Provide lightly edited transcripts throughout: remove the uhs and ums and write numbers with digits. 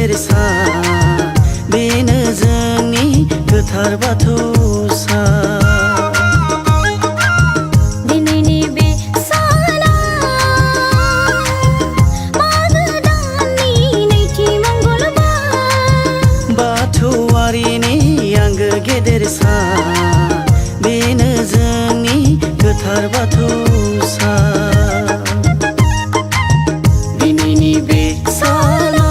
गेदेर सान बेनो जोंनि गोथार बाथौ सान। दिनैनि बे साना मागो दाननि नैथि मंगलबार बाथौआरिनि आंगो गेदेर सान बेनो जोंनि गोथार बाथौ सान। दिनैनि बे साना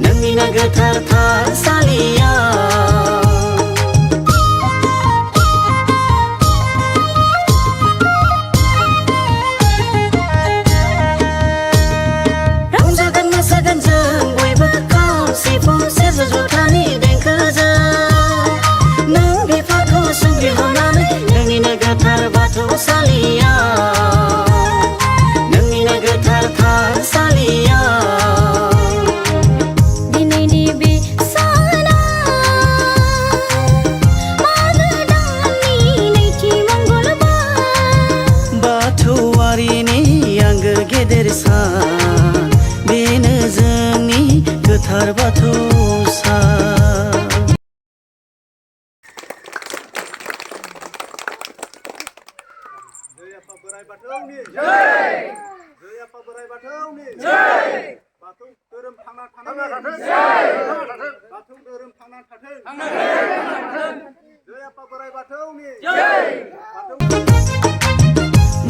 नोंनिनो गोथार थानसालिया रंजागोन मोसागोन जों बयबो खाम सिफुं सेरजा जथानि देंखोजों नों बेफोरखौ संग्रिहरनानै नोंनिनो गोथार बाथौसालिया नोंनिनो गोथार थानसालिया। दिनैनि बे साना मागो दाननि नैथि मंगलबार बाथौआरिनि आंगो गेदेर सान बेनो जोंनि गोथार बाथौ सान। जय आफा बोराइ बाथौनि जय, जय आफा बोराइ बाथौनि जय, बाथौ धोरोम थांना थाथों जय, बाथौ धोरोम थांना थाथों जय आफा बोराइ बाथौनि जय।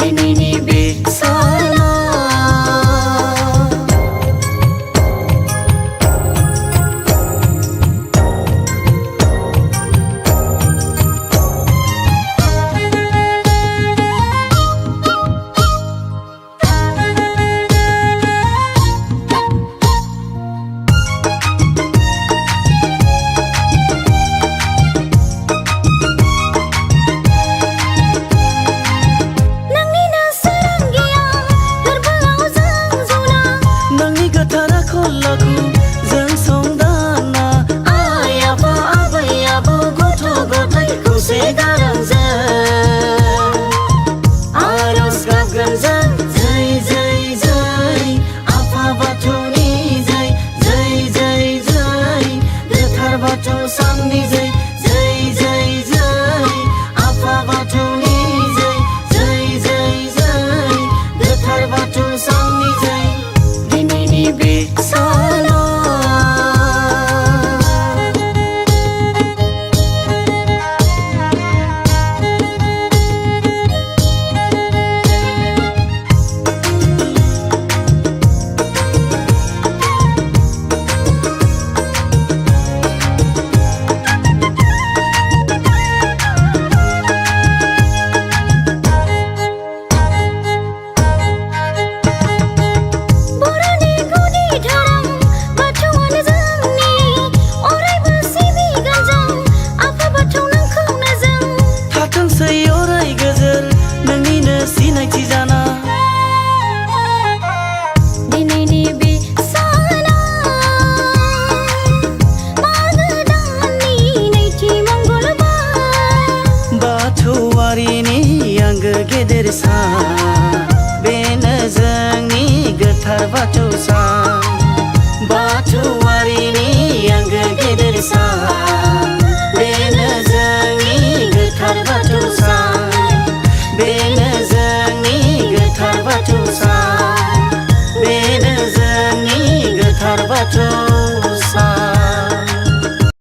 दिनैनि बे साना जों संदाना आइ आफा आबै आबौ गथ' गथाय खौसे गारांजों आरज गाबगोन जों जय जय जय आफा बाथौनि जय जय जय जय गोथार बाथौ साननि जय जय जय जय आफा बाथौनि जय जय जय जय गोथार बाथौ साननि जय। दिनैनि बे साना सिनायथि जाना दिनैनि बे साना मागो दाननि नैथि मंगलबार बाथौआरिनि आंगो गेदेर सान बेनो जोंनि गोथार बाथौ सान बाथौआरिनि आंगो गेदेर सान बेनो जोंनि गोथार बाथौ सान।